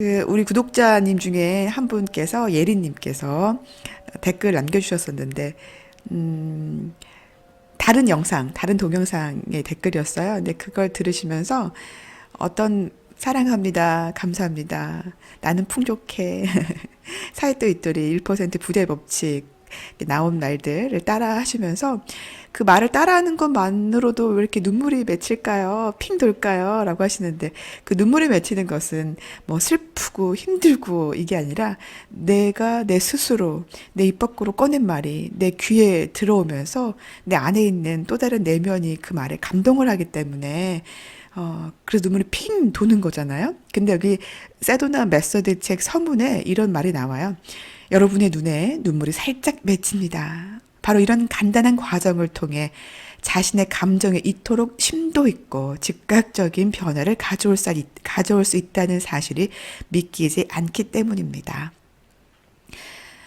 우리 구독자님 중에 한 분께서 예린님께서 댓글 남겨주셨었는데 음, 다른 영상, 다른 동영상의 댓글이었어요. 근데 그걸 들으시면서 어떤 사랑합니다, 감사합니다, 나는 풍족해, 사이또 있더리 1% 부대 법칙 나온 말들을 따라 하시면서 그 말을 따라하는 것만으로도 왜 이렇게 눈물이 맺힐까요? 핑 돌까요? 라고 하시는데 그 눈물이 맺히는 것은 뭐 슬프고 힘들고 이게 아니라 내가 내 스스로 내 입 밖으로 꺼낸 말이 내 귀에 들어오면서 내 안에 있는 또 다른 내면이 그 말에 감동을 하기 때문에 그래서 눈물이 핑 도는 거잖아요. 근데 여기 세도나 메서드 책 서문에 이런 말이 나와요. 여러분의 눈에 눈물이 살짝 맺힙니다. 바로 이런 간단한 과정을 통해 자신의 감정에 이토록 심도 있고 즉각적인 변화를 가져올 수 있다는 사실이 믿기지 않기 때문입니다.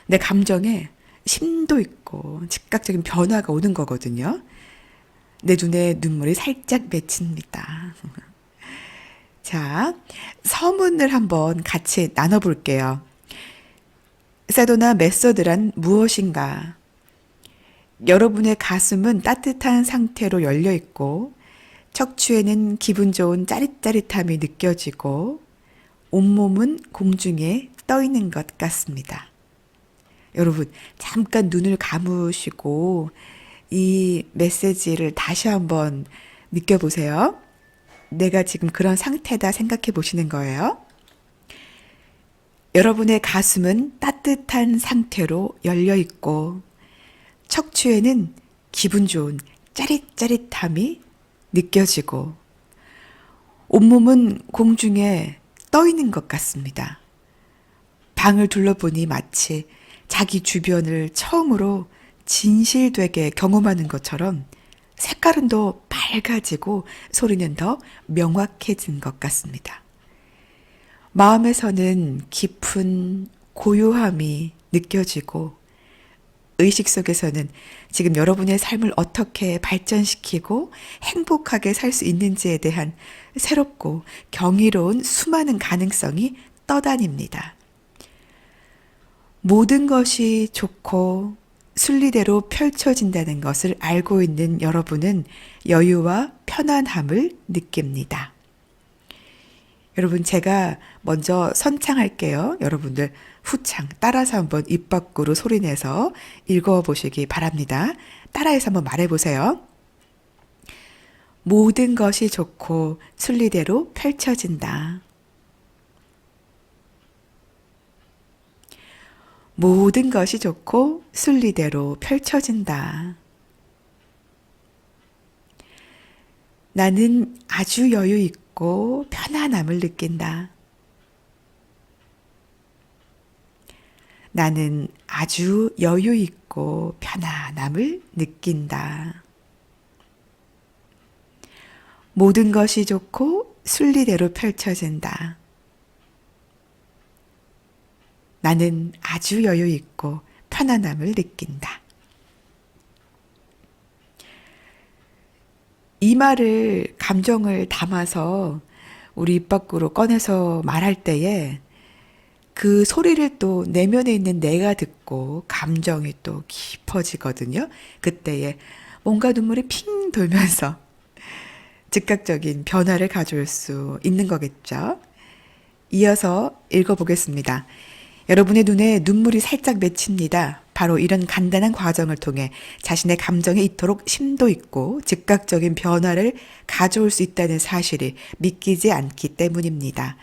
내 감정에 심도 있고 즉각적인 변화가 오는 거거든요. 내 눈에 눈물이 살짝 맺힙니다. 자, 서문을 한번 같이 나눠볼게요. 세도나 메서드란 무엇인가? 여러분의 가슴은 따뜻한 상태로 열려 있고, 척추에는 기분 좋은 짜릿짜릿함이 느껴지고, 온몸은 공중에 떠 있는 것 같습니다. 여러분, 잠깐 눈을 감으시고, 이 메시지를 다시 한번 느껴보세요. 내가 지금 그런 상태다 생각해 보시는 거예요. 여러분의 가슴은 따뜻한 상태로 열려 있고, 척추에는 기분 좋은 짜릿짜릿함이 느껴지고, 온몸은 공중에 떠 있는 것 같습니다. 방을 둘러보니 마치 자기 주변을 처음으로 진실되게 경험하는 것처럼 색깔은 더 밝아지고 소리는 더 명확해진 것 같습니다. 마음에서는 깊은 고요함이 느껴지고 의식 속에서는 지금 여러분의 삶을 어떻게 발전시키고 행복하게 살 수 있는지에 대한 새롭고 경이로운 수많은 가능성이 떠다닙니다. 모든 것이 좋고 순리대로 펼쳐진다는 것을 알고 있는 여러분은 여유와 편안함을 느낍니다. 여러분, 제가 먼저 선창할게요. 여러분들 후창 따라서 한번 입 밖으로 소리내서 읽어보시기 바랍니다. 따라해서 한번 말해보세요. 모든 것이 좋고 순리대로 펼쳐진다. 모든 것이 좋고 순리대로 펼쳐진다. 나는 아주 여유 있고 편안함을 느낀다. 나는 아주 여유 있고 편안함을 느낀다. 모든 것이 좋고 순리대로 펼쳐진다. 나는 아주 여유 있고 편안함을 느낀다. 이 말을 감정을 담아서 우리 입 밖으로 꺼내서 말할 때에 그 소리를 또 내면에 있는 내가 듣고 감정이 또 깊어지거든요. 그때에 뭔가 눈물이 핑 돌면서 즉각적인 변화를 가져올 수 있는 거겠죠. 이어서 읽어보겠습니다. 여러분의 눈에 눈물이 살짝 맺힙니다. 바로 이런 간단한 과정을 통해 자신의 감정에 이토록 심도 있고 즉각적인 변화를 가져올 수 있다는 사실이 믿기지 않기 때문입니다.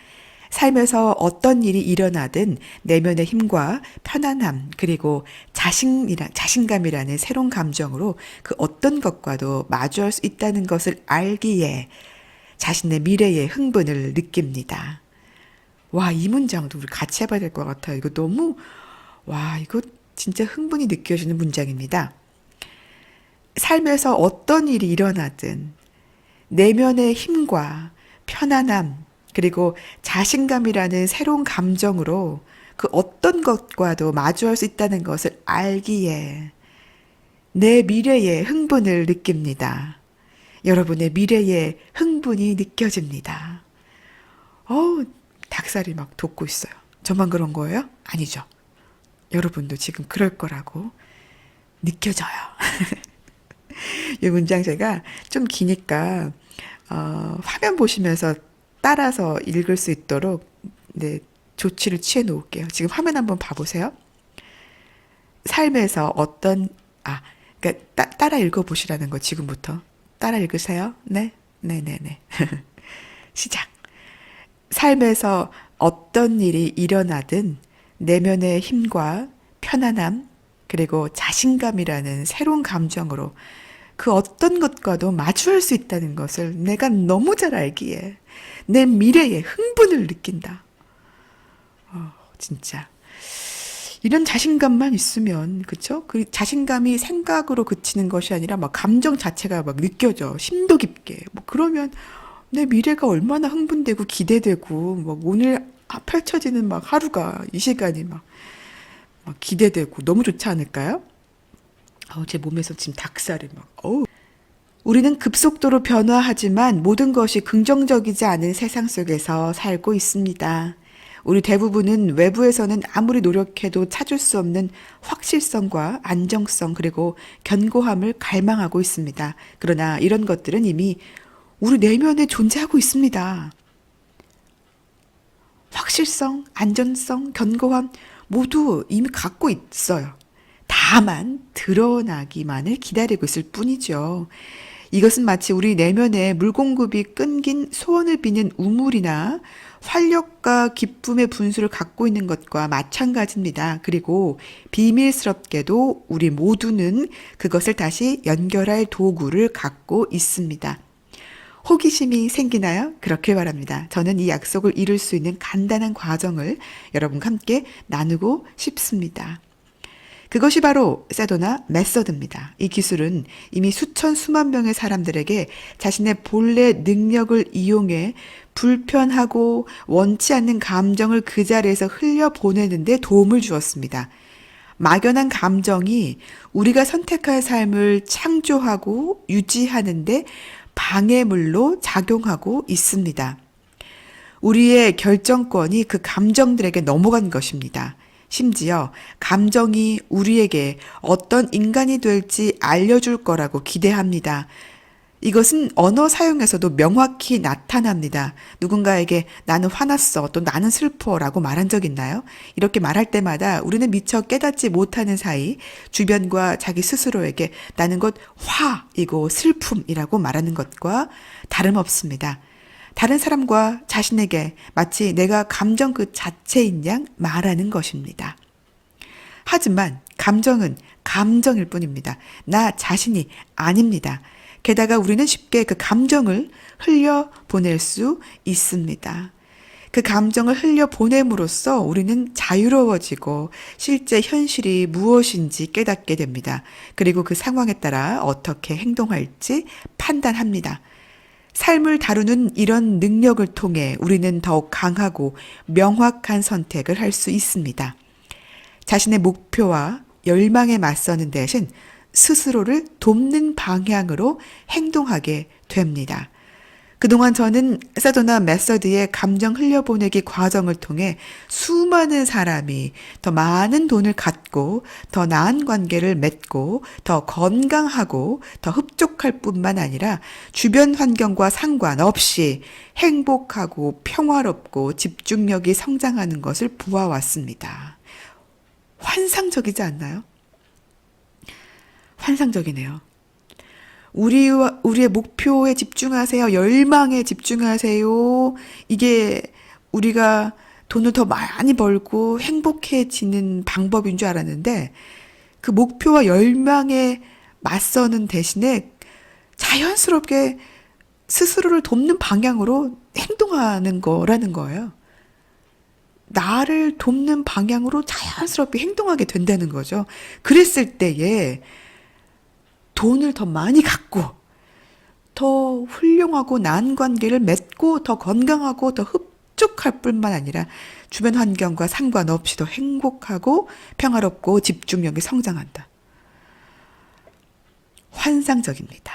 삶에서 어떤 일이 일어나든 내면의 힘과 편안함 그리고 자신감이라는 새로운 감정으로 그 어떤 것과도 마주할 수 있다는 것을 알기에 자신의 미래의 흥분을 느낍니다. 와, 이 문장도 우리 같이 해봐야 될 것 같아요. 이거 너무, 와, 이거 진짜 흥분이 느껴지는 문장입니다. 삶에서 어떤 일이 일어나든 내면의 힘과 편안함, 그리고 자신감이라는 새로운 감정으로 그 어떤 것과도 마주할 수 있다는 것을 알기에 내 미래의 흥분을 느낍니다. 여러분의 미래의 흥분이 느껴집니다. 닭살이 막 돋고 있어요. 저만 그런 거예요? 아니죠. 여러분도 지금 그럴 거라고 느껴져요. 이 문장 제가 좀 기니까 화면 보시면서 따라서 읽을 수 있도록 네, 조치를 취해 놓을게요. 지금 화면 한번 봐보세요. 삶에서 그러니까 따라 읽어보시라는 거 지금부터. 따라 읽으세요. 네, 네, 네, 네. 시작. 삶에서 어떤 일이 일어나든 내면의 힘과 편안함, 그리고 자신감이라는 새로운 감정으로 그 어떤 것과도 마주할 수 있다는 것을 내가 너무 잘 알기에 내 미래에 흥분을 느낀다. 진짜. 이런 자신감만 있으면, 그쵸? 그 자신감이 생각으로 그치는 것이 아니라 막 감정 자체가 막 느껴져. 심도 깊게. 뭐 그러면 내 미래가 얼마나 흥분되고 기대되고, 막 오늘 펼쳐지는 막 하루가, 이 시간이 막 기대되고 너무 좋지 않을까요? 제 몸에서 지금 닭살이 우리는 급속도로 변화하지만 모든 것이 긍정적이지 않은 세상 속에서 살고 있습니다. 우리 대부분은 외부에서는 아무리 노력해도 찾을 수 없는 확실성과 안정성 그리고 견고함을 갈망하고 있습니다. 그러나 이런 것들은 이미 우리 내면에 존재하고 있습니다. 확실성, 안전성, 견고함 모두 이미 갖고 있어요. 다만 드러나기만을 기다리고 있을 뿐이죠. 이것은 마치 우리 내면에 물공급이 끊긴 소원을 비는 우물이나 활력과 기쁨의 분수를 갖고 있는 것과 마찬가지입니다. 그리고 비밀스럽게도 우리 모두는 그것을 다시 연결할 도구를 갖고 있습니다. 호기심이 생기나요? 그렇게 바랍니다. 저는 이 약속을 이룰 수 있는 간단한 과정을 여러분과 함께 나누고 싶습니다. 그것이 바로 세도나 메서드입니다. 이 기술은 이미 수천 수만 명의 사람들에게 자신의 본래 능력을 이용해 불편하고 원치 않는 감정을 그 자리에서 흘려보내는 데 도움을 주었습니다. 막연한 감정이 우리가 선택할 삶을 창조하고 유지하는데 방해물로 작용하고 있습니다. 우리의 결정권이 그 감정들에게 넘어간 것입니다. 심지어 감정이 우리에게 어떤 인간이 될지 알려줄 거라고 기대합니다. 이것은 언어 사용에서도 명확히 나타납니다. 누군가에게 나는 화났어, 또 나는 슬퍼라고 말한 적 있나요? 이렇게 말할 때마다 우리는 미처 깨닫지 못하는 사이 주변과 자기 스스로에게 나는 곧 화이고 슬픔이라고 말하는 것과 다름없습니다. 다른 사람과 자신에게 마치 내가 감정 그 자체인 양 말하는 것입니다. 하지만 감정은 감정일 뿐입니다. 나 자신이 아닙니다. 게다가 우리는 쉽게 그 감정을 흘려보낼 수 있습니다. 그 감정을 흘려보냄으로써 우리는 자유로워지고 실제 현실이 무엇인지 깨닫게 됩니다. 그리고 그 상황에 따라 어떻게 행동할지 판단합니다. 삶을 다루는 이런 능력을 통해 우리는 더욱 강하고 명확한 선택을 할 수 있습니다. 자신의 목표와 열망에 맞서는 대신 스스로를 돕는 방향으로 행동하게 됩니다. 그동안 저는 세도나 메서드의 감정 흘려보내기 과정을 통해 수많은 사람이 더 많은 돈을 갖고 더 나은 관계를 맺고 더 건강하고 더 흡족할 뿐만 아니라 주변 환경과 상관없이 행복하고 평화롭고 집중력이 성장하는 것을 보아왔습니다. 환상적이지 않나요? 환상적이네요. 우리의 목표에 집중하세요. 열망에 집중하세요. 이게 우리가 돈을 더 많이 벌고 행복해지는 방법인 줄 알았는데 그 목표와 열망에 맞서는 대신에 자연스럽게 스스로를 돕는 방향으로 행동하는 거라는 거예요. 나를 돕는 방향으로 자연스럽게 행동하게 된다는 거죠. 그랬을 때에 돈을 더 많이 갖고 더 훌륭하고 나은 관계를 맺고 더 건강하고 더 흡족할 뿐만 아니라 주변 환경과 상관없이 더 행복하고 평화롭고 집중력이 성장한다. 환상적입니다.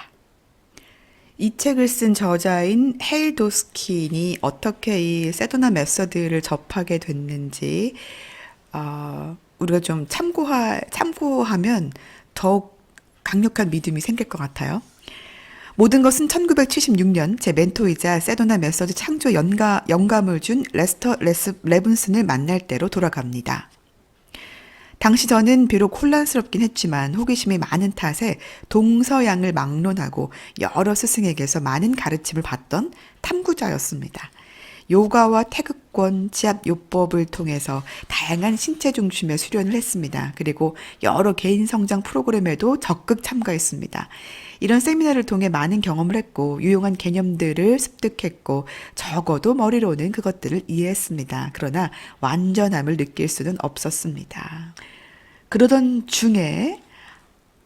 이 책을 쓴 저자인 헤일 도스킨이 어떻게 이 세도나 메서드를 접하게 됐는지 우리가 좀 참고하면 더욱 강력한 믿음이 생길 것 같아요. 모든 것은 1976년 제 멘토이자 세도나 메서드 창조 영감을 준 레스터 레븐슨을 만날 때로 돌아갑니다. 당시 저는 비록 혼란스럽긴 했지만 호기심이 많은 탓에 동서양을 막론하고 여러 스승에게서 많은 가르침을 받던 탐구자였습니다. 요가와 태극권, 지압요법을 통해서 다양한 신체 중심의 수련을 했습니다. 그리고 여러 개인 성장 프로그램에도 적극 참가했습니다. 이런 세미나를 통해 많은 경험을 했고 유용한 개념들을 습득했고 적어도 머리로는 그것들을 이해했습니다. 그러나 완전함을 느낄 수는 없었습니다. 그러던 중에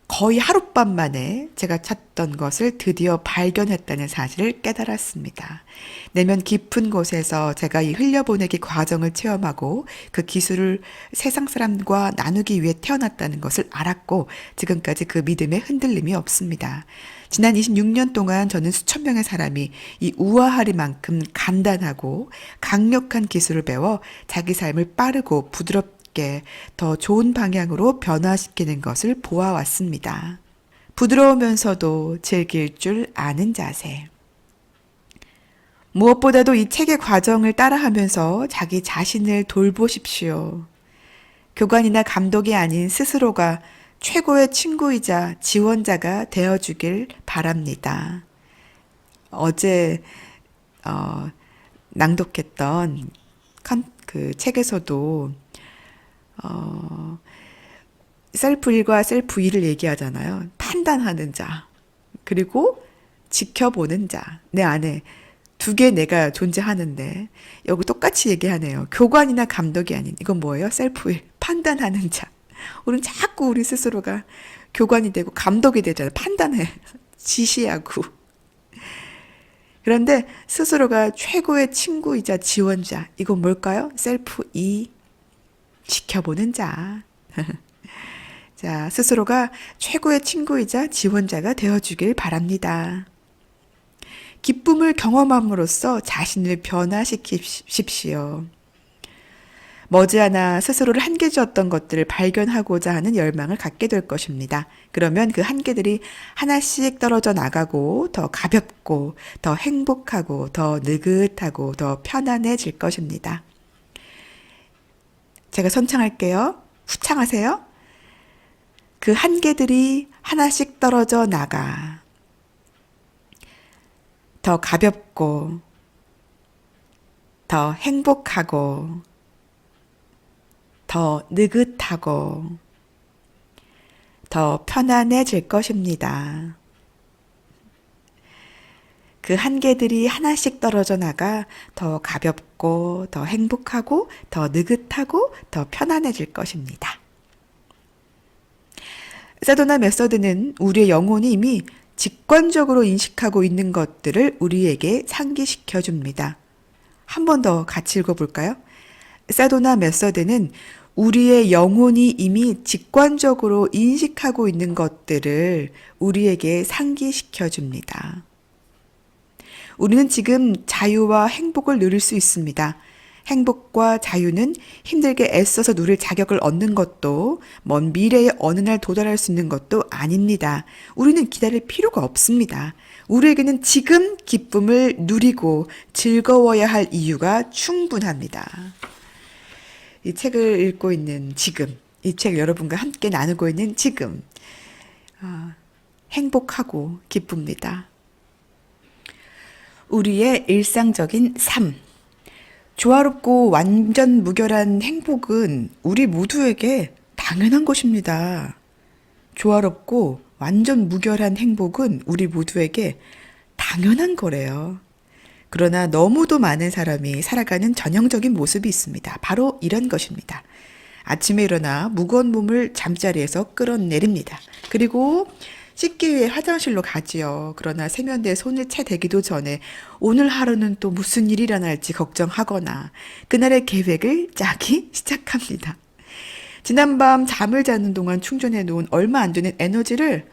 거의 하룻밤 만에 제가 찾던 것을 드디어 발견했다는 사실을 깨달았습니다. 내면 깊은 곳에서 제가 이 흘려보내기 과정을 체험하고 그 기술을 세상 사람과 나누기 위해 태어났다는 것을 알았고 지금까지 그 믿음에 흔들림이 없습니다. 지난 26년 동안 저는 수천 명의 사람이 이 우아하리만큼 간단하고 강력한 기술을 배워 자기 삶을 빠르고 부드럽게 더 좋은 방향으로 변화시키는 것을 보아왔습니다. 부드러우면서도 즐길 줄 아는 자세. 무엇보다도 이 책의 과정을 따라하면서 자기 자신을 돌보십시오. 교관이나 감독이 아닌 스스로가 최고의 친구이자 지원자가 되어주길 바랍니다. 어제 낭독했던 그 책에서도 셀프 1과 셀프 2를 얘기하잖아요. 판단하는 자, 그리고 지켜보는 자. 내 안에 두 개 내가 존재하는데 여기 똑같이 얘기하네요. 교관이나 감독이 아닌 이건 뭐예요? 셀프 1, 판단하는 자. 우리는 자꾸 우리 스스로가 교관이 되고 감독이 되잖아요. 판단해, 지시하고. 그런데 스스로가 최고의 친구이자 지원자. 이건 뭘까요? 셀프 2, 지켜보는 자. 자, 스스로가 최고의 친구이자 지원자가 되어주길 바랍니다. 기쁨을 경험함으로써 자신을 변화시키십시오. 머지않아 스스로를 한계 주었던 것들을 발견하고자 하는 열망을 갖게 될 것입니다. 그러면 그 한계들이 하나씩 떨어져 나가고 더 가볍고 더 행복하고 더 느긋하고 더 편안해질 것입니다. 제가 선창할게요. 후창하세요. 그 한계들이 하나씩 떨어져 나가 더 가볍고 더 행복하고 더 느긋하고 더 편안해질 것입니다. 그 한계들이 하나씩 떨어져 나가 더 가볍고 더 행복하고 더 느긋하고 더 편안해질 것입니다. 세도나 메서드는 우리의 영혼이 이미 직관적으로 인식하고 있는 것들을 우리에게 상기시켜 줍니다. 한 번 더 같이 읽어볼까요? 세도나 메서드는 우리의 영혼이 이미 직관적으로 인식하고 있는 것들을 우리에게 상기시켜 줍니다. 우리는 지금 자유와 행복을 누릴 수 있습니다. 행복과 자유는 힘들게 애써서 누릴 자격을 얻는 것도 먼 미래의 어느 날 도달할 수 있는 것도 아닙니다. 우리는 기다릴 필요가 없습니다. 우리에게는 지금 기쁨을 누리고 즐거워야 할 이유가 충분합니다. 이 책을 읽고 있는 지금, 이 책을 여러분과 함께 나누고 있는 지금, 행복하고 기쁩니다. 우리의 일상적인 삶. 조화롭고 완전 무결한 행복은 우리 모두에게 당연한 것입니다. 조화롭고 완전 무결한 행복은 우리 모두에게 당연한 거래요. 그러나 너무도 많은 사람이 살아가는 전형적인 모습이 있습니다. 바로 이런 것입니다. 아침에 일어나 무거운 몸을 잠자리에서 끌어내립니다. 그리고 씻기 위해 화장실로 가지요. 그러나 세면대에 손을 채 대기도 전에 오늘 하루는 또 무슨 일이 일어날지 걱정하거나 그날의 계획을 짜기 시작합니다. 지난밤 잠을 자는 동안 충전해 놓은 얼마 안 되는 에너지를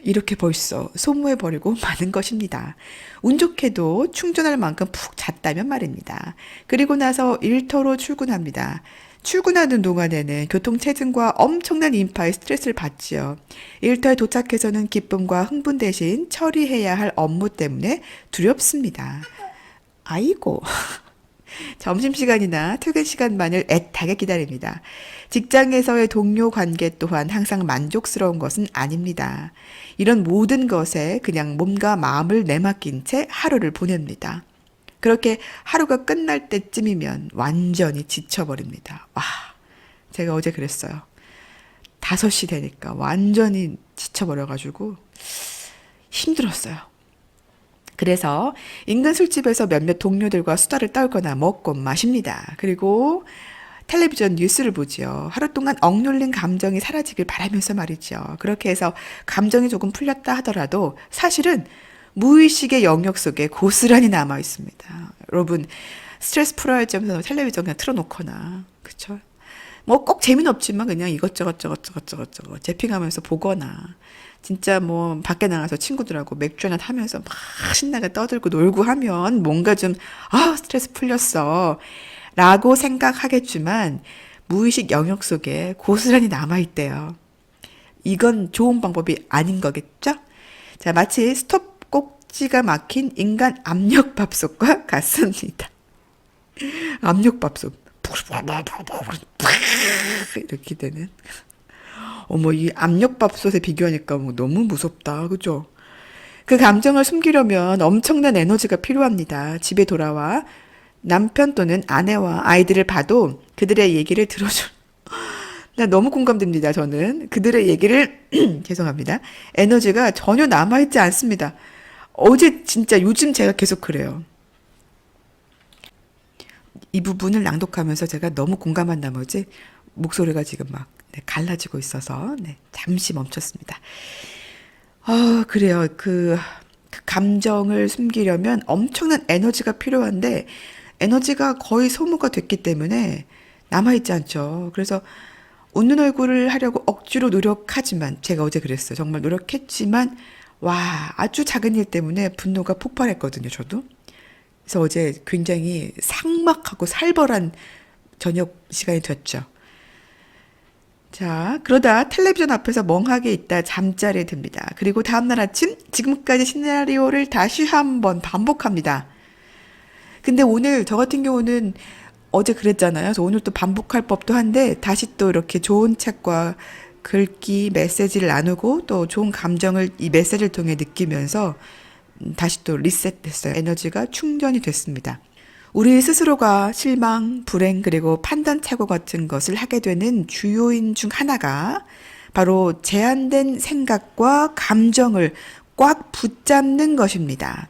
이렇게 벌써 소모해버리고 마는 것입니다. 운 좋게도 충전할 만큼 푹 잤다면 말입니다. 그리고 나서 일터로 출근합니다. 출근하는 동안에는 교통체증과 엄청난 인파의 스트레스를 받지요. 일터에 도착해서는 기쁨과 흥분 대신 처리해야 할 업무 때문에 두렵습니다. 아이고. 점심시간이나 퇴근 시간만을 애타게 기다립니다. 직장에서의 동료 관계 또한 항상 만족스러운 것은 아닙니다. 이런 모든 것에 그냥 몸과 마음을 내맡긴 채 하루를 보냅니다. 그렇게 하루가 끝날 때쯤이면 완전히 지쳐버립니다. 와, 제가 어제 그랬어요. 5시 되니까 완전히 지쳐버려가지고 힘들었어요. 그래서 인근 술집에서 몇몇 동료들과 수다를 떨거나 먹고 마십니다. 그리고 텔레비전 뉴스를 보지요. 하루 동안 억눌린 감정이 사라지길 바라면서 말이죠. 그렇게 해서 감정이 조금 풀렸다 하더라도 사실은 무의식의 영역 속에 고스란히 남아 있습니다. 여러분 스트레스 풀어야지 하면서 텔레비전 그냥 틀어놓거나 그쵸? 뭐 꼭 재미는 없지만 그냥 이것저것 저것저것 재핑하면서 보거나 진짜 뭐 밖에 나가서 친구들하고 맥주 한잔 하면서 막 신나게 떠들고 놀고 하면 뭔가 좀 스트레스 풀렸어 라고 생각하겠지만 무의식 영역 속에 고스란히 남아있대요. 이건 좋은 방법이 아닌 거겠죠? 자, 마치 스톱 꼭지가 막힌 인간 압력밥솥과 같습니다. 압력밥솥. 이렇게 되는. 어머, 이 압력밥솥에 비교하니까 뭐 너무 무섭다. 그죠? 그 감정을 숨기려면 엄청난 에너지가 필요합니다. 집에 돌아와 남편 또는 아내와 아이들을 봐도 그들의 얘기를 들어줘. 나 너무 공감됩니다. 저는 그들의 얘기를 죄송합니다. 에너지가 전혀 남아있지 않습니다. 어제 진짜 요즘 제가 계속 그래요. 이 부분을 낭독하면서 제가 너무 공감한 나머지 목소리가 지금 막 갈라지고 있어서 잠시 멈췄습니다. 그래요. 그 감정을 숨기려면 엄청난 에너지가 필요한데 에너지가 거의 소모가 됐기 때문에 남아있지 않죠. 그래서 웃는 얼굴을 하려고 억지로 노력하지만 제가 어제 그랬어요. 정말 노력했지만 와 아주 작은 일 때문에 분노가 폭발했거든요. 저도. 그래서 어제 굉장히 삭막하고 살벌한 저녁 시간이 됐죠. 자, 그러다 텔레비전 앞에서 멍하게 있다 잠자리에 듭니다. 그리고 다음날 아침 지금까지 시나리오를 다시 한번 반복합니다. 근데 오늘 저 같은 경우는 어제 그랬잖아요. 그래서 오늘 또 반복할 법도 한데 다시 또 이렇게 좋은 책과 글귀 메시지를 나누고 또 좋은 감정을 이 메시지를 통해 느끼면서 다시 또 리셋됐어요. 에너지가 충전이 됐습니다. 우리 스스로가 실망, 불행, 그리고 판단 착오 같은 것을 하게 되는 주요인 중 하나가 바로 제한된 생각과 감정을 꽉 붙잡는 것입니다.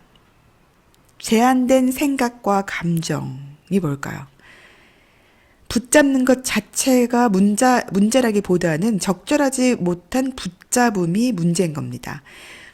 제한된 생각과 감정이 뭘까요? 붙잡는 것 자체가 문제라기보다는 적절하지 못한 붙잡음이 문제인 겁니다.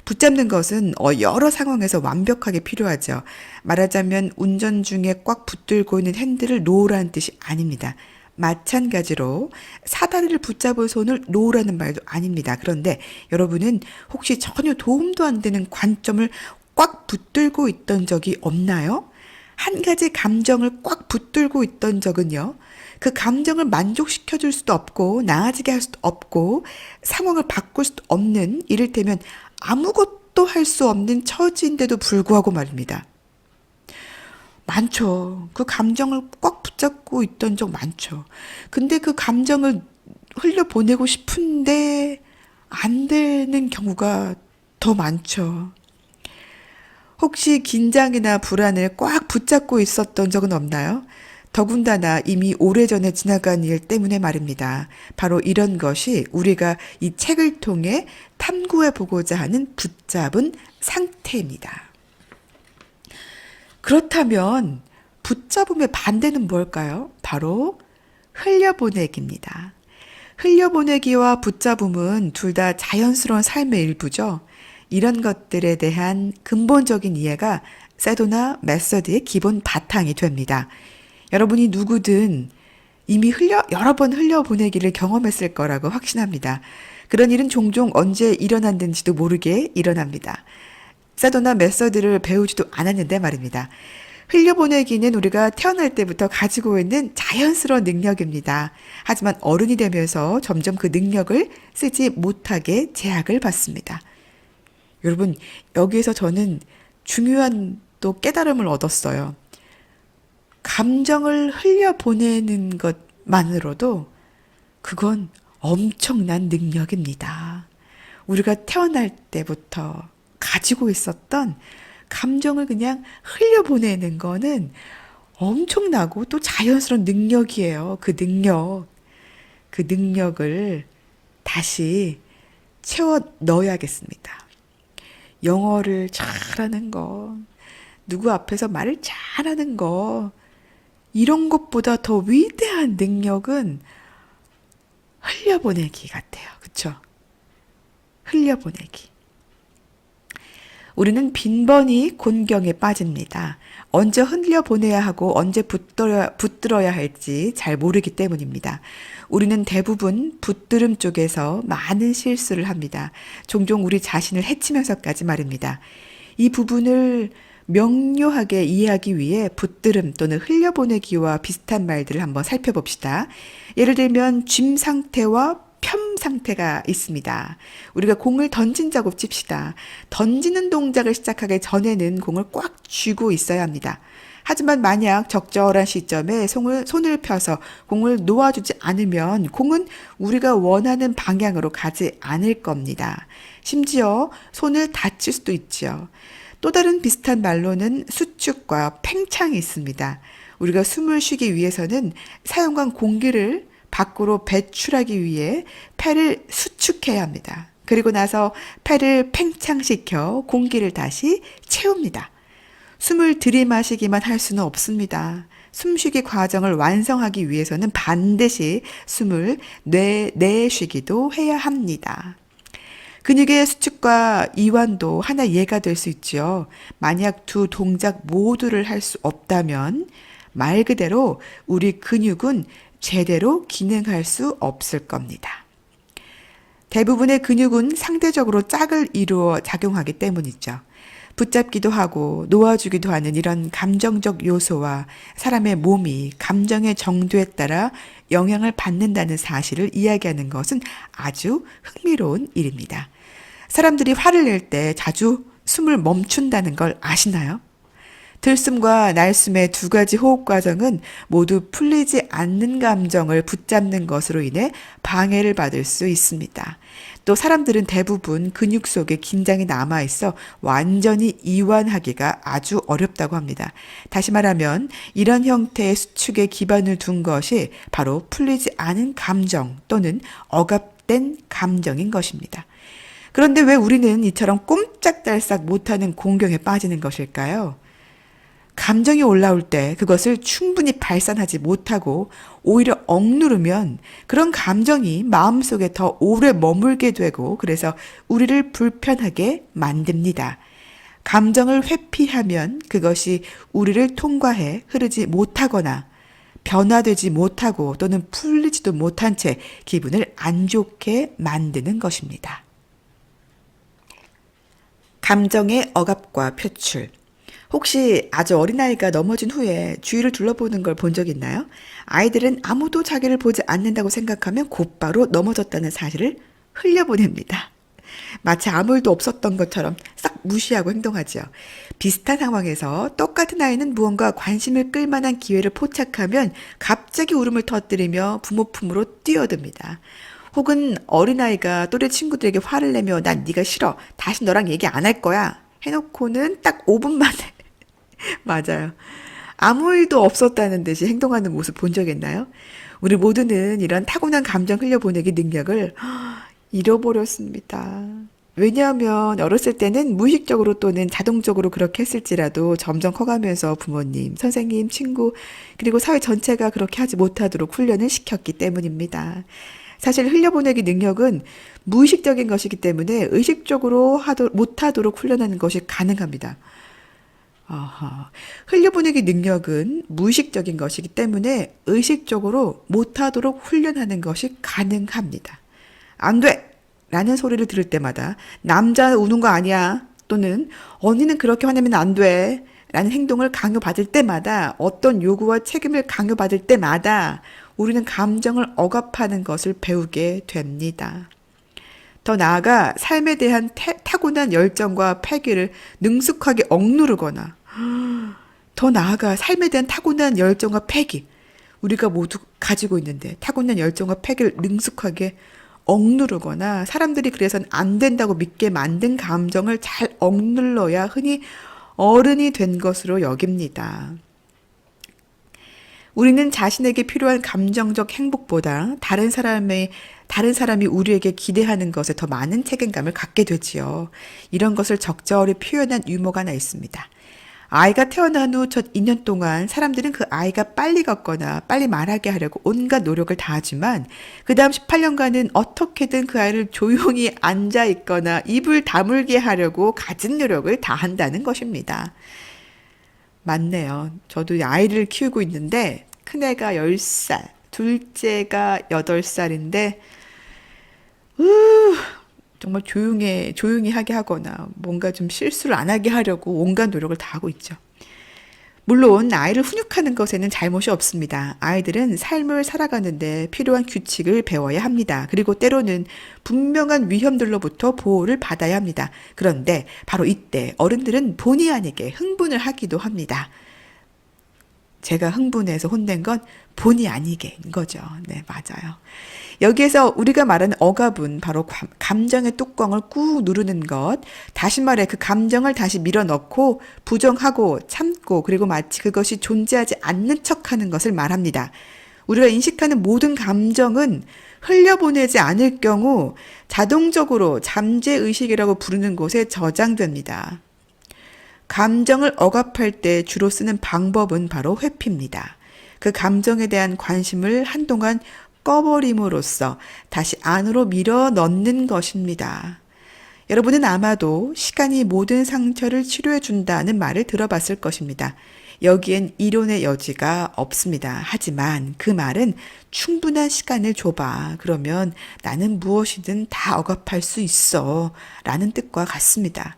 붙잡는 것은 여러 상황에서 완벽하게 필요하죠. 말하자면 운전 중에 꽉 붙들고 있는 핸들을 놓으라는 뜻이 아닙니다. 마찬가지로 사다리를 붙잡을 손을 놓으라는 말도 아닙니다. 그런데 여러분은 혹시 전혀 도움도 안 되는 관점을 꽉 붙들고 있던 적이 없나요? 한 가지 감정을 꽉 붙들고 있던 적은요. 그 감정을 만족시켜줄 수도 없고 나아지게 할 수도 없고 상황을 바꿀 수도 없는 이를테면 아무것도 할 수 없는 처지인데도 불구하고 말입니다. 많죠. 그 감정을 꽉 붙잡고 있던 적 많죠. 근데 그 감정을 흘려보내고 싶은데 안 되는 경우가 더 많죠. 혹시 긴장이나 불안을 꽉 붙잡고 있었던 적은 없나요? 더군다나 이미 오래전에 지나간 일 때문에 말입니다. 바로 이런 것이 우리가 이 책을 통해 탐구해 보고자 하는 붙잡은 상태입니다. 그렇다면 붙잡음의 반대는 뭘까요? 바로 흘려보내기입니다. 흘려보내기와 붙잡음은 둘 다 자연스러운 삶의 일부죠. 이런 것들에 대한 근본적인 이해가 세도나 메서드의 기본 바탕이 됩니다. 여러분이 누구든 이미 여러 번 흘려보내기를 경험했을 거라고 확신합니다. 그런 일은 종종 언제 일어났는지도 모르게 일어납니다. 사도나 메서드를 배우지도 않았는데 말입니다. 흘려보내기는 우리가 태어날 때부터 가지고 있는 자연스러운 능력입니다. 하지만 어른이 되면서 점점 그 능력을 쓰지 못하게 제약을 받습니다. 여러분, 여기에서 저는 중요한 또 깨달음을 얻었어요. 감정을 흘려보내는 것만으로도 그건 엄청난 능력입니다. 우리가 태어날 때부터 가지고 있었던 감정을 그냥 흘려보내는 거는 엄청나고 또 자연스러운 능력이에요. 그 능력을 다시 채워 넣어야겠습니다. 영어를 잘하는 거, 누구 앞에서 말을 잘하는 거, 이런 것보다 더 위대한 능력은 흘려보내기 같아요. 그쵸? 흘려보내기. 우리는 곤경에 빠집니다. 언제 흘려보내야 하고 언제 붙들어야 할지 잘 모르기 때문입니다. 우리는 대부분 붙들음 쪽에서 많은 실수를 합니다. 종종 우리 자신을 해치면서까지 말입니다. 이 부분을 명료하게 이해하기 위해 붙들음 또는 흘려보내기와 비슷한 말들을 한번 살펴봅시다. 예를 들면 쥔 상태와 편 상태가 있습니다. 우리가 공을 던진다고 칩시다. 던지는 동작을 시작하기 전에는 공을 꽉 쥐고 있어야 합니다. 하지만 만약 적절한 시점에 손을 펴서 공을 놓아주지 않으면 공은 우리가 원하는 방향으로 가지 않을 겁니다. 심지어 손을 다칠 수도 있죠. 또 다른 비슷한 말로는 수축과 팽창이 있습니다. 우리가 숨을 쉬기 위해서는 사용한 공기를 밖으로 배출하기 위해 폐를 수축해야 합니다. 그리고 나서 폐를 팽창시켜 공기를 다시 채웁니다. 숨을 들이마시기만 할 수는 없습니다. 숨쉬기 과정을 완성하기 위해서는 반드시 숨을 내쉬기도 해야 합니다. 근육의 수축과 이완도 하나 예가 될 수 있죠. 만약 두 동작 모두를 할 수 없다면 말 그대로 우리 근육은 제대로 기능할 수 없을 겁니다. 대부분의 근육은 상대적으로 짝을 이루어 작용하기 때문이죠. 붙잡기도 하고 놓아주기도 하는 이런 감정적 요소와 사람의 몸이 감정의 정도에 따라 영향을 받는다는 사실을 이야기하는 것은 아주 흥미로운 일입니다. 사람들이 화를 낼 때 자주 숨을 멈춘다는 걸 아시나요? 들숨과 날숨의 두 가지 호흡 과정은 모두 풀리지 않는 감정을 붙잡는 것으로 인해 방해를 받을 수 있습니다. 또 사람들은 대부분 근육 속에 긴장이 남아있어 완전히 이완하기가 아주 어렵다고 합니다. 다시 말하면 이런 형태의 수축에 기반을 둔 것이 바로 풀리지 않은 감정 또는 억압된 감정인 것입니다. 그런데 왜 우리는 이처럼 꼼짝달싹 못하는 공경에 빠지는 것일까요? 감정이 올라올 때 그것을 충분히 발산하지 못하고 오히려 억누르면 그런 감정이 마음속에 더 오래 머물게 되고 그래서 우리를 불편하게 만듭니다. 감정을 회피하면 그것이 우리를 통과해 흐르지 못하거나 변화되지 못하고 또는 풀리지도 못한 채 기분을 안 좋게 만드는 것입니다. 감정의 억압과 표출. 혹시 아주 어린아이가 넘어진 후에 주위를 둘러보는 걸 본 적 있나요? 아이들은 아무도 자기를 보지 않는다고 생각하면 곧바로 넘어졌다는 사실을 흘려보냅니다. 마치 아무 일도 없었던 것처럼 싹 무시하고 행동하죠. 비슷한 상황에서 똑같은 아이는 무언가 관심을 끌만한 기회를 포착하면 갑자기 울음을 터뜨리며 부모 품으로 뛰어듭니다. 혹은 어린아이가 또래 친구들에게 화를 내며 난 네가 싫어. 다시 너랑 얘기 안 할 거야. 해놓고는 딱 5분 만에 맞아요. 아무 일도 없었다는 듯이 행동하는 모습 본 적 있나요? 우리 모두는 이런 타고난 감정 흘려보내기 능력을 잃어버렸습니다. 왜냐하면 어렸을 때는 무의식적으로 또는 자동적으로 그렇게 했을지라도 점점 커가면서 부모님, 선생님, 친구, 그리고 사회 전체가 그렇게 하지 못하도록 훈련을 시켰기 때문입니다. 사실 흘려보내기 능력은 무의식적인 것이기 때문에 의식적으로 못하도록 훈련하는 것이 가능합니다. 흘려보내기 능력은 무의식적인 것이기 때문에 의식적으로 못하도록 훈련하는 것이 가능합니다. 안 돼! 라는 소리를 들을 때마다 남자 우는 거 아니야 또는 언니는 그렇게 화내면 안 돼 라는 행동을 강요받을 때마다 어떤 요구와 책임을 강요받을 때마다 우리는 감정을 억압하는 것을 배우게 됩니다. 더 나아가 삶에 대한 타고난 열정과 패기를 능숙하게 억누르거나 더 나아가 삶에 대한 타고난 열정과 패기 우리가 모두 가지고 있는데 타고난 열정과 패기를 능숙하게 억누르거나 사람들이 그래서는 안 된다고 믿게 만든 감정을 잘 억눌러야 흔히 어른이 된 것으로 여깁니다. 우리는 자신에게 필요한 감정적 행복보다 다른 사람이 우리에게 기대하는 것에 더 많은 책임감을 갖게 되지요. 이런 것을 적절히 표현한 유머가 하나 있습니다. 아이가 태어난 후 첫 2년 동안 사람들은 그 아이가 빨리 걷거나 빨리 말하게 하려고 온갖 노력을 다하지만 그 다음 18년간은 어떻게든 그 아이를 조용히 앉아 있거나 입을 다물게 하려고 갖은 노력을 다한다는 것입니다. 맞네요. 저도 아이를 키우고 있는데 큰애가 10살, 둘째가 8살인데 정말 조용히 하게 하거나 뭔가 좀 실수를 안 하게 하려고 온갖 노력을 다 하고 있죠. 물론 아이를 훈육하는 것에는 잘못이 없습니다. 아이들은 삶을 살아가는데 필요한 규칙을 배워야 합니다. 그리고 때로는 분명한 위험들로부터 보호를 받아야 합니다. 그런데 바로 이때 어른들은 본의 아니게 흥분을 하기도 합니다. 제가 흥분해서 혼낸 건 본의 아니게인 거죠. 네, 맞아요. 여기에서 우리가 말하는 억압은 바로 감정의 뚜껑을 꾹 누르는 것, 다시 말해 그 감정을 다시 밀어넣고 부정하고 참고 그리고 마치 그것이 존재하지 않는 척하는 것을 말합니다. 우리가 인식하는 모든 감정은 흘려보내지 않을 경우 자동적으로 잠재의식이라고 부르는 곳에 저장됩니다. 감정을 억압할 때 주로 쓰는 방법은 바로 회피입니다. 그 감정에 대한 관심을 한동안 꺼버림으로써 다시 안으로 밀어 넣는 것입니다. 여러분은 아마도 시간이 모든 상처를 치료해 준다는 말을 들어봤을 것입니다. 여기엔 이론의 여지가 없습니다. 하지만 그 말은 충분한 시간을 줘봐. 그러면 나는 무엇이든 다 억압할 수 있어. 라는 뜻과 같습니다.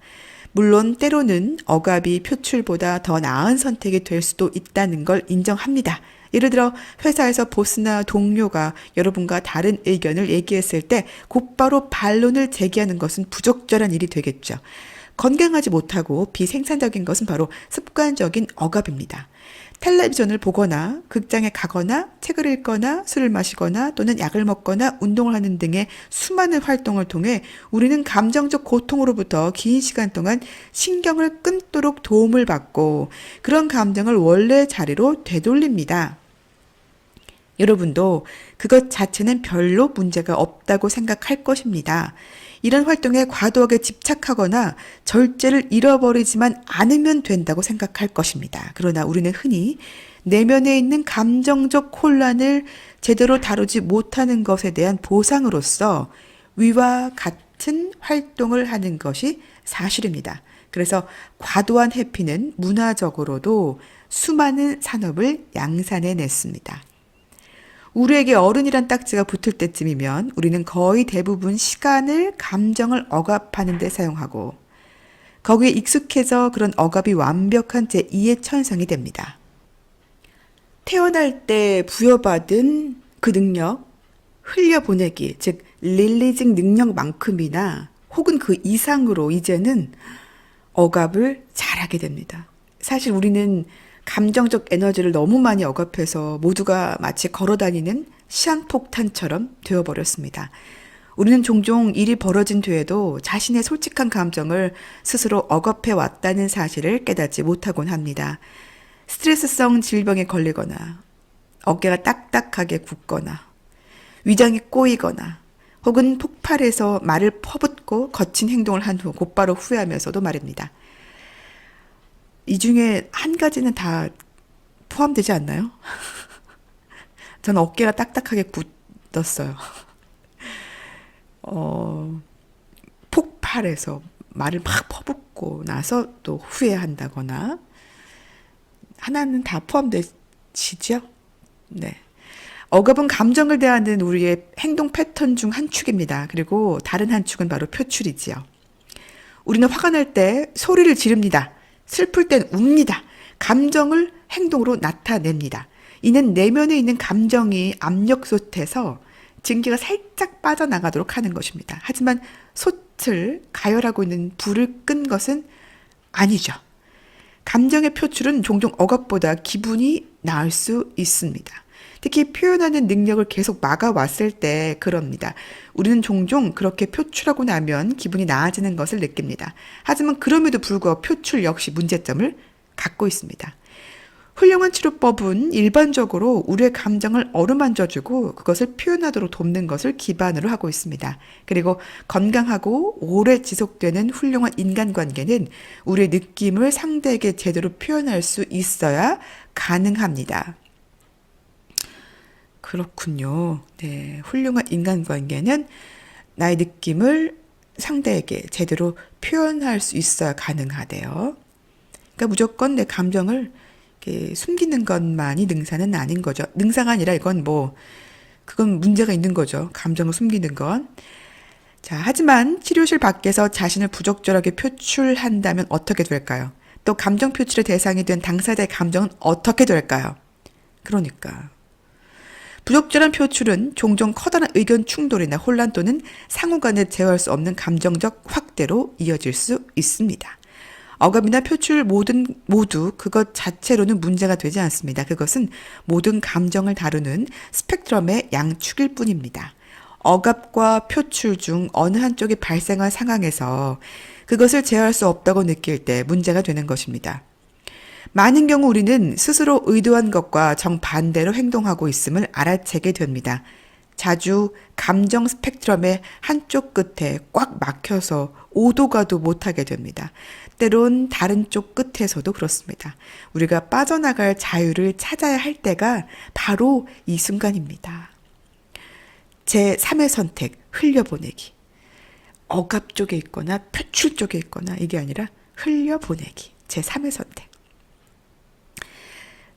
물론 때로는 억압이 표출보다 더 나은 선택이 될 수도 있다는 걸 인정합니다. 예를 들어 회사에서 보스나 동료가 여러분과 다른 의견을 얘기했을 때 곧바로 반론을 제기하는 것은 부적절한 일이 되겠죠. 건강하지 못하고 비생산적인 것은 바로 습관적인 억압입니다. 텔레비전을 보거나 극장에 가거나 책을 읽거나 술을 마시거나 또는 약을 먹거나 운동을 하는 등의 수많은 활동을 통해 우리는 감정적 고통으로부터 긴 시간 동안 신경을 끊도록 도움을 받고 그런 감정을 원래 자리로 되돌립니다. 여러분도 그것 자체는 별로 문제가 없다고 생각할 것입니다. 이런 활동에 과도하게 집착하거나 절제를 잃어버리지만 않으면 된다고 생각할 것입니다. 그러나 우리는 흔히 내면에 있는 감정적 혼란을 제대로 다루지 못하는 것에 대한 보상으로서 위와 같은 활동을 하는 것이 사실입니다. 그래서 과도한 회피는 문화적으로도 수많은 산업을 양산해냈습니다. 우리에게 어른이란 딱지가 붙을 때쯤이면 우리는 거의 대부분 시간을 감정을 억압하는 데 사용하고 거기에 익숙해져 그런 억압이 완벽한 제2의 천성이 됩니다. 태어날 때 부여받은 그 능력, 흘려보내기, 즉 릴리징 능력만큼이나 혹은 그 이상으로 이제는 억압을 잘하게 됩니다. 사실 우리는 감정적 에너지를 너무 많이 억압해서 모두가 마치 걸어다니는 시한폭탄처럼 되어버렸습니다. 우리는 종종 일이 벌어진 뒤에도 자신의 솔직한 감정을 스스로 억압해 왔다는 사실을 깨닫지 못하곤 합니다. 스트레스성 질병에 걸리거나 어깨가 딱딱하게 굳거나 위장이 꼬이거나 혹은 폭발해서 말을 퍼붓고 거친 행동을 한 후 곧바로 후회하면서도 말입니다. 이 중에 한 가지는 다 포함되지 않나요? 저는 어깨가 딱딱하게 굳었어요. 폭발해서 말을 막 퍼붓고 나서 또 후회한다거나 하나는 다 포함되시죠? 네. 억압은 감정을 대하는 우리의 행동 패턴 중 한 축입니다. 그리고 다른 한 축은 바로 표출이지요. 우리는 화가 날 때 소리를 지릅니다. 슬플 땐 웁니다. 감정을 행동으로 나타냅니다. 이는 내면에 있는 감정이 압력 솥에서 증기가 살짝 빠져나가도록 하는 것입니다. 하지만 솥을 가열하고 있는 불을 끈 것은 아니죠. 감정의 표출은 종종 억압보다 기분이 나을 수 있습니다. 특히 표현하는 능력을 계속 막아왔을 때 그럽니다. 우리는 종종 그렇게 표출하고 나면 기분이 나아지는 것을 느낍니다. 하지만 그럼에도 불구하고 표출 역시 문제점을 갖고 있습니다. 훌륭한 치료법은 일반적으로 우리의 감정을 어루만져주고 그것을 표현하도록 돕는 것을 기반으로 하고 있습니다. 그리고 건강하고 오래 지속되는 훌륭한 인간관계는 우리의 느낌을 상대에게 제대로 표현할 수 있어야 가능합니다. 그렇군요. 네, 훌륭한 인간관계는 나의 느낌을 상대에게 제대로 표현할 수 있어야 가능하대요. 그러니까 무조건 내 감정을 이렇게 숨기는 것만이 능사는 아닌 거죠. 능사가 아니라 이건 그건 문제가 있는 거죠. 감정을 숨기는 건. 자, 하지만 치료실 밖에서 자신을 부적절하게 표출한다면 어떻게 될까요? 또 감정 표출의 대상이 된 당사자의 감정은 어떻게 될까요? 그러니까. 부적절한 표출은 종종 커다란 의견 충돌이나 혼란 또는 상호간에 제어할 수 없는 감정적 확대로 이어질 수 있습니다. 억압이나 표출 모두 그것 자체로는 문제가 되지 않습니다. 그것은 모든 감정을 다루는 스펙트럼의 양축일 뿐입니다. 억압과 표출 중 어느 한쪽이 발생한 상황에서 그것을 제어할 수 없다고 느낄 때 문제가 되는 것입니다. 많은 경우 우리는 스스로 의도한 것과 정반대로 행동하고 있음을 알아채게 됩니다. 자주 감정 스펙트럼의 한쪽 끝에 꽉 막혀서 오도 가도 못하게 됩니다. 때론 다른 쪽 끝에서도 그렇습니다. 우리가 빠져나갈 자유를 찾아야 할 때가 바로 이 순간입니다. 제3의 선택, 흘려보내기. 억압 쪽에 있거나 표출 쪽에 있거나 이게 아니라 흘려보내기. 제3의 선택.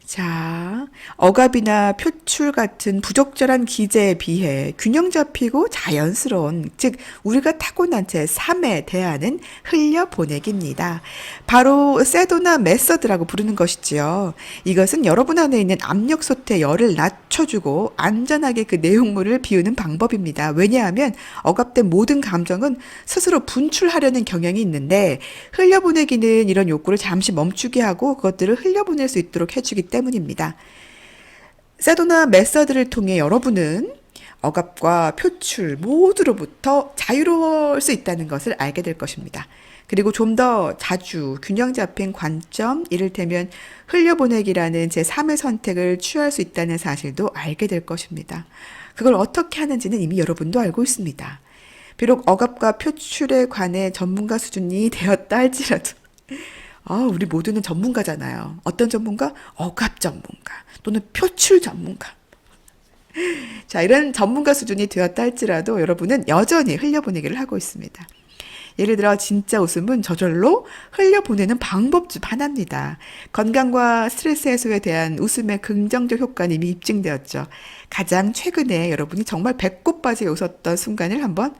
자, 억압이나 표출 같은 부적절한 기제에 비해 균형 잡히고 자연스러운, 즉 우리가 타고난 제3에 대하는 흘려보내기입니다. 바로 세도나 메서드라고 부르는 것이지요. 이것은 여러분 안에 있는 압력 솥의 열을 낮춰주고 안전하게 그 내용물을 비우는 방법입니다. 왜냐하면 억압된 모든 감정은 스스로 분출하려는 경향이 있는데 흘려보내기는 이런 욕구를 잠시 멈추게 하고 그것들을 흘려보낼 수 있도록 해주기 때문입니다. 세도나 메서드를 통해 여러분은 억압과 표출 모두로부터 자유로울 수 있다는 것을 알게 될 것입니다. 그리고 좀 더 자주 균형 잡힌 관점, 이를테면 흘려보내기라는 제3의 선택을 취할 수 있다는 사실도 알게 될 것입니다. 그걸 어떻게 하는지는 이미 여러분도 알고 있습니다. 비록 억압과 표출에 관해 전문가 수준이 되었다 할지라도 우리 모두는 전문가잖아요. 어떤 전문가? 억압 전문가 또는 표출 전문가. 자, 이런 전문가 수준이 되었다 할지라도 여러분은 여전히 흘려보내기를 하고 있습니다. 예를 들어 진짜 웃음은 저절로 흘려보내는 방법 중 하나입니다. 건강과 스트레스 해소에 대한 웃음의 긍정적 효과는 이미 입증되었죠. 가장 최근에 여러분이 정말 배꼽 빠지게 웃었던 순간을 한번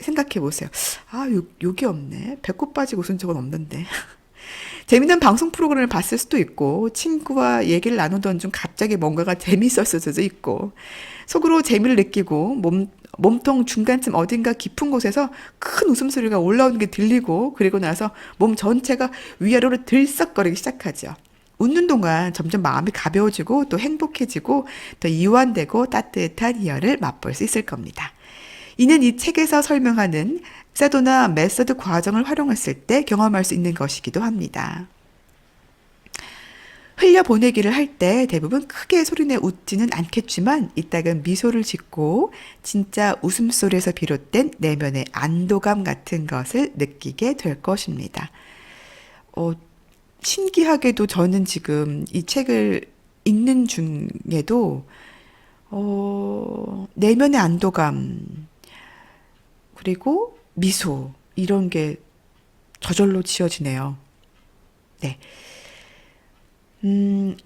생각해 보세요. 욕이 없네. 배꼽 빠지고 웃은 적은 없는데. 재밌는 방송 프로그램을 봤을 수도 있고 친구와 얘기를 나누던 중 갑자기 뭔가가 재밌었을 수도 있고 속으로 재미를 느끼고 몸통 중간쯤 어딘가 깊은 곳에서 큰 웃음소리가 올라오는 게 들리고 그리고 나서 몸 전체가 위아래로 들썩거리기 시작하죠. 웃는 동안 점점 마음이 가벼워지고 또 행복해지고 더 이완되고 따뜻한 희열을 맛볼 수 있을 겁니다. 이는 이 책에서 설명하는 세도나 메서드 과정을 활용했을 때 경험할 수 있는 것이기도 합니다. 흘려보내기를 할 때 대부분 크게 소리내 웃지는 않겠지만 이따금 미소를 짓고 진짜 웃음소리에서 비롯된 내면의 안도감 같은 것을 느끼게 될 것입니다. 신기하게도 저는 지금 이 책을 읽는 중에도 내면의 안도감 그리고 미소 이런 게 저절로 지어지네요. 네.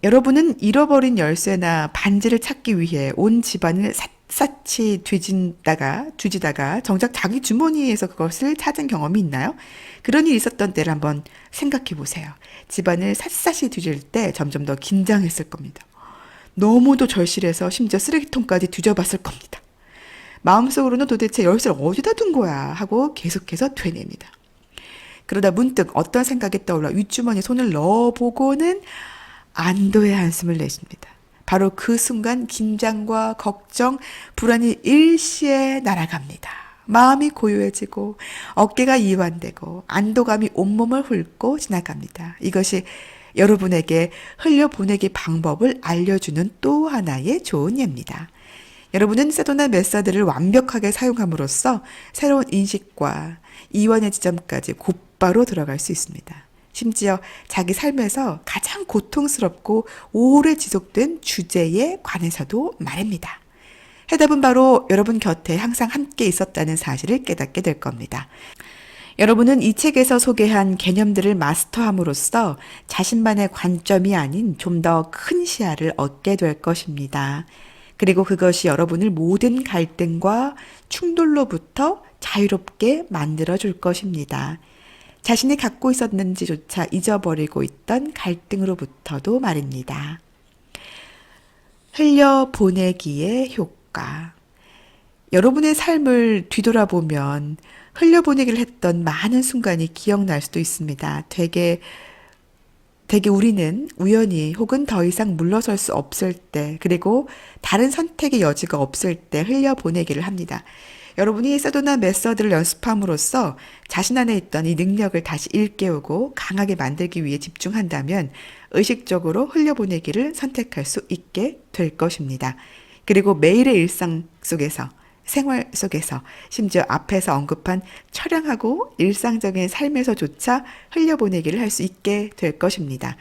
여러분은 잃어버린 열쇠나 반지를 찾기 위해 온 집안을 샅샅이 뒤지다가 정작 자기 주머니에서 그것을 찾은 경험이 있나요? 그런 일이 있었던 때를 한번 생각해 보세요. 집안을 샅샅이 뒤질 때 점점 더 긴장했을 겁니다. 너무도 절실해서 심지어 쓰레기통까지 뒤져봤을 겁니다. 마음속으로는 도대체 열쇠를 어디다 둔 거야 하고 계속해서 되뇌입니다. 그러다 문득 어떤 생각이 떠올라 윗주머니에 손을 넣어보고는 안도의 한숨을 내쉽니다. 바로 그 순간 긴장과 걱정, 불안이 일시에 날아갑니다. 마음이 고요해지고 어깨가 이완되고 안도감이 온몸을 훑고 지나갑니다. 이것이 여러분에게 흘려보내기 방법을 알려주는 또 하나의 좋은 예입니다. 여러분은 세도나 메서드를 완벽하게 사용함으로써 새로운 인식과 이완의 지점까지 곧바로 들어갈 수 있습니다. 심지어 자기 삶에서 가장 고통스럽고 오래 지속된 주제에 관해서도 말입니다. 해답은 바로 여러분 곁에 항상 함께 있었다는 사실을 깨닫게 될 겁니다. 여러분은 이 책에서 소개한 개념들을 마스터함으로써 자신만의 관점이 아닌 좀 더 큰 시야를 얻게 될 것입니다. 그리고 그것이 여러분을 모든 갈등과 충돌로부터 자유롭게 만들어 줄 것입니다. 자신이 갖고 있었는지조차 잊어버리고 있던 갈등으로부터도 말입니다. 흘려보내기의 효과. 여러분의 삶을 뒤돌아보면 흘려보내기를 했던 많은 순간이 기억날 수도 있습니다. 되게 우리는 우연히 혹은 더 이상 물러설 수 없을 때, 그리고 다른 선택의 여지가 없을 때 흘려보내기를 합니다. 여러분이 세도나 메서드를 연습함으로써 자신 안에 있던 이 능력을 다시 일깨우고 강하게 만들기 위해 집중한다면 의식적으로 흘려보내기를 선택할 수 있게 될 것입니다. 그리고 매일의 일상 속에서, 생활 속에서, 심지어 앞에서 언급한 처량하고 일상적인 삶에서조차 흘려보내기를 할 수 있게 될 것입니다.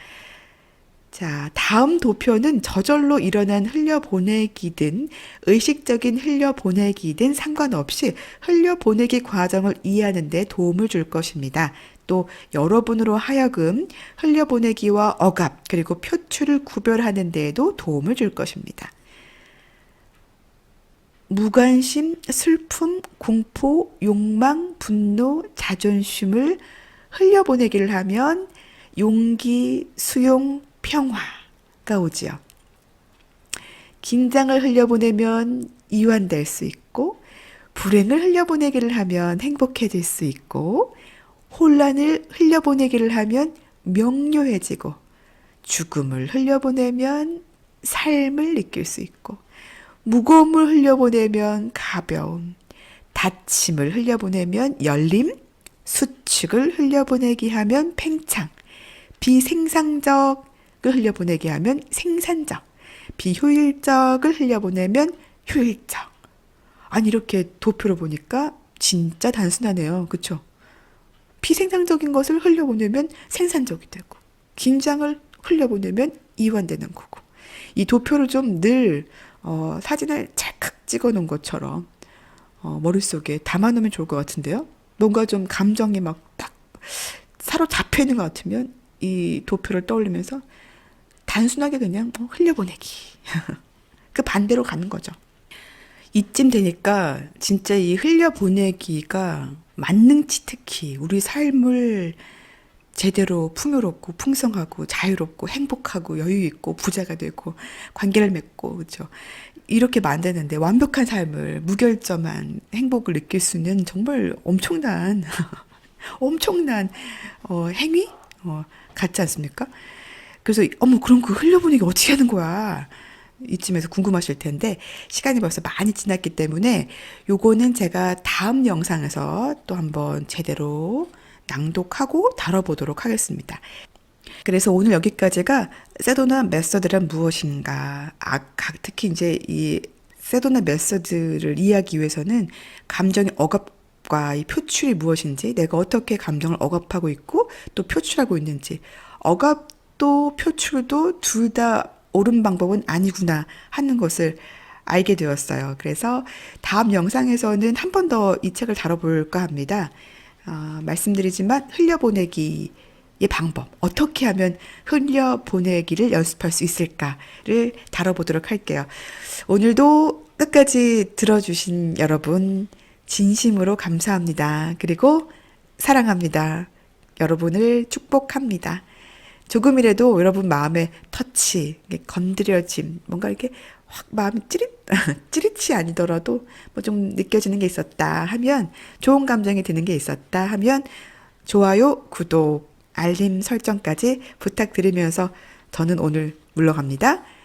자, 다음 도표는 저절로 일어난 흘려보내기든 의식적인 흘려보내기든 상관없이 흘려보내기 과정을 이해하는 데 도움을 줄 것입니다. 또 여러분으로 하여금 흘려보내기와 억압 그리고 표출을 구별하는 데에도 도움을 줄 것입니다. 무관심, 슬픔, 공포, 욕망, 분노, 자존심을 흘려보내기를 하면 용기, 수용, 평화가 오지요. 긴장을 흘려보내면 이완될 수 있고, 불행을 흘려보내기를 하면 행복해질 수 있고, 혼란을 흘려보내기를 하면 명료해지고, 죽음을 흘려보내면 삶을 느낄 수 있고, 무거움을 흘려보내면 가벼움, 다침을 흘려보내면 열림, 수축을 흘려보내기 하면 팽창, 비생산적을 흘려보내게 하면 생산적, 비효율적을 흘려보내면 효율적. 아니 이렇게 도표로 보니까 진짜 단순하네요. 그렇죠? 비생산적인 것을 흘려보내면 생산적이 되고 긴장을 흘려보내면 이완되는 거고 이 도표를 좀 늘 사진을 찰칵 찍어놓은 것처럼 머릿속에 담아놓으면 좋을 것 같은데요. 뭔가 좀 감정이 막 딱 사로잡혀 있는 것 같으면 이 도표를 떠올리면서 단순하게 그냥 흘려보내기. 그 반대로 가는 거죠. 이쯤 되니까 진짜 이 흘려보내기가 만능치 특히 우리 삶을 제대로 풍요롭고 풍성하고 자유롭고 행복하고 여유 있고 부자가 되고 관계를 맺고 그렇죠. 이렇게 만드는데 완벽한 삶을 무결점한 행복을 느낄 수 있는 정말 엄청난 엄청난 행위 같지 않습니까? 그래서 어머 그럼 그 흘려보내기 어떻게 하는 거야? 이쯤에서 궁금하실 텐데 시간이 벌써 많이 지났기 때문에 요거는 제가 다음 영상에서 또 한번 제대로 낭독하고 다뤄보도록 하겠습니다. 그래서 오늘 여기까지가 세도나 메서드란 무엇인가, 특히 이제 이 세도나 메서드를 이해하기 위해서는 감정의 억압과 이 표출이 무엇인지, 내가 어떻게 감정을 억압하고 있고 또 표출하고 있는지, 억압도 표출도 둘 다 옳은 방법은 아니구나 하는 것을 알게 되었어요. 그래서 다음 영상에서는 한 번 더 이 책을 다뤄볼까 합니다. 말씀드리지만 흘려보내기 방법, 어떻게 하면 흘려보내기를 연습할 수 있을까를 다뤄보도록 할게요. 오늘도 끝까지 들어주신 여러분, 진심으로 감사합니다. 그리고 사랑합니다. 여러분을 축복합니다. 조금이라도 여러분 마음의 터치, 건드려짐, 뭔가 이렇게 확 마음이 찌릿이 아니더라도 뭐 좀 느껴지는 게 있었다 하면, 좋은 감정이 드는 게 있었다 하면, 좋아요, 구독, 알림 설정까지 부탁드리면서 저는 오늘 물러갑니다.